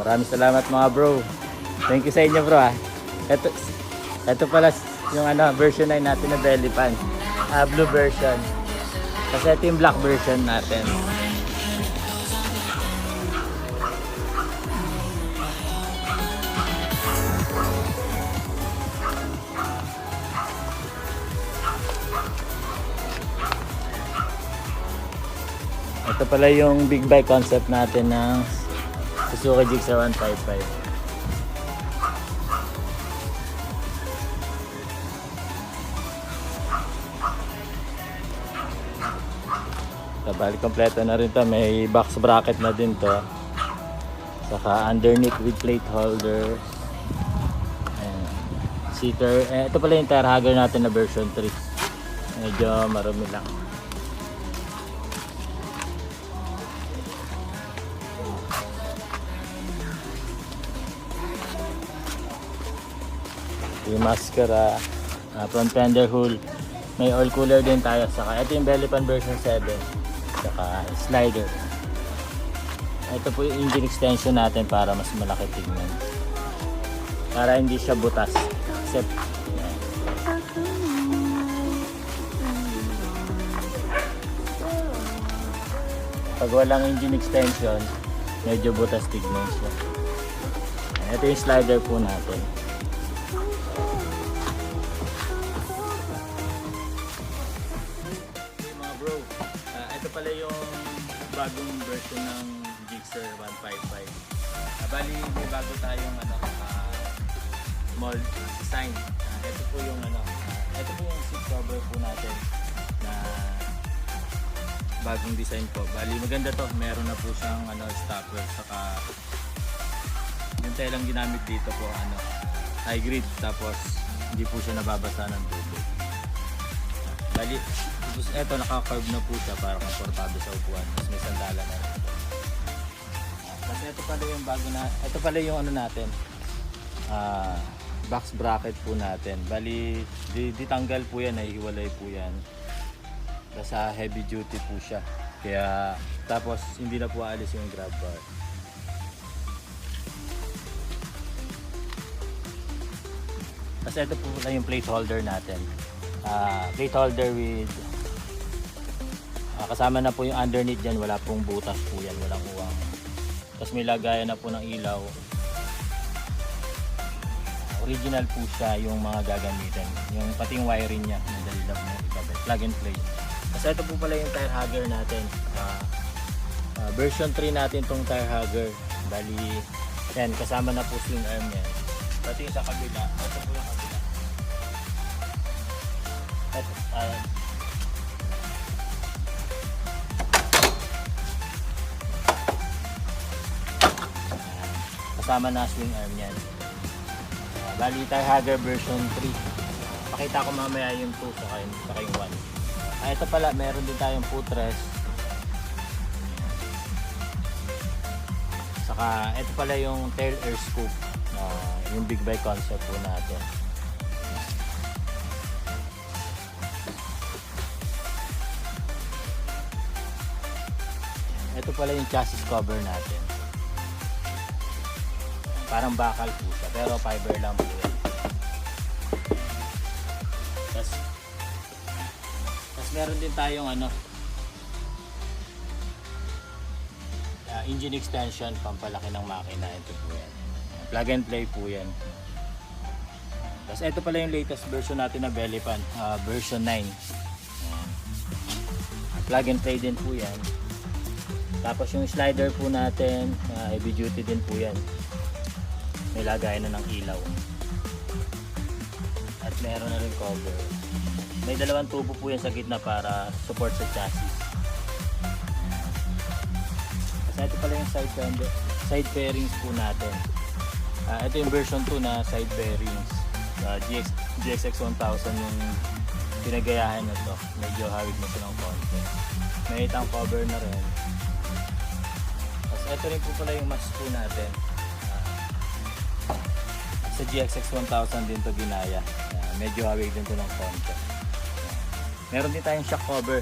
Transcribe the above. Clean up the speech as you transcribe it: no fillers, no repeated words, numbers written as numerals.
Maraming salamat mga bro. Thank you sa inyo bro ah. Ito pala yung version 9 natin na belly pan. Blue version. Kasi ito yung black version natin. Ito pala yung big bike concept natin ng Suzuki Gixxer 155. Bali kompleto na rin to, may box bracket na din to. Saka underneath with plate holder. Ayan. Seater. Ito pala yung tire hugger natin na version 3. Medyo marumi lang. Yung mascara, front fender hood, may oil cooler din tayo. Saka ito yung belly pan version 7, saka slider. Ito po yung engine extension natin para mas malaki tignan, para hindi siya butas. Except pag walang engine extension, medyo butas tignan siya. Ito yung slider po natin. Ito pala yung bagong version ng Gixxer 155. Bali may bago tayong mold design. Ito po yung ito po yung seat cover po natin na bagong design po. Bali maganda to. Meron na po siyang stopper, saka yung telang ginamit dito po high grit, tapos hindi po siya nababasa ng tubig. Bali ito naka-curve na po siya para komportable sa upuan. Tapos may sandala na rin. Kasi ito pala yung bago na, ito pala yung natin, box bracket po natin. Bali ditanggal po yan, naihiwalay po yan. Sa heavy duty po siya. Kaya tapos hindi na po aalis yung grab bar. Kasi ito po na yung plate holder natin. Plate holder with kasama na po yung underneath dyan, wala pong butas po yan, walang uwang. Tapos may lagayan na po ng ilaw. Original po siya yung mga gagamitin. Yung pati yung wiring niya, madali lang mo ikabit. Plug and play. Kasi ito po pala yung tire hugger natin. Version 3 natin tong tire hugger. Bali, yan, kasama na po swing arm yan. Pati yung sa kabila, ito po yung kabila. Ito, kasama na swing arm yan. Bali tire hugger version 3. Pakita ko mamaya yung 2 saka yung 1. Ito pala, meron din tayong footrest. Saka ito pala yung tail air scoop, yung big bike concept po natin. Ito pala yung chassis cover natin. Parang bakal po siya, pero fiber lang po yan. Tapos meron din tayong engine extension, pampalaki ng makina. Ito po yan. Plug and play po yan. Tapos ito pala yung latest version natin na belly pan, version 9. Plug and play din po yan. Tapos yung slider po natin, heavy duty din po yan. May lagayan na ng ilaw. At meron na rin cover. May dalawang tubo po yan sa gitna para support sa chassis. Kasi ito pala yung side bearings po natin. Ito yung version 2 na side bearings. GXX 1000 yung pinagayahan na to. Medyo hawig na silang konti. May itang cover na rin. Tapos ito rin po pala yung mask po natin. Sa GXX 1000 din to ginaya. Medyo hawig din to ng konti. Meron din tayong shock cover.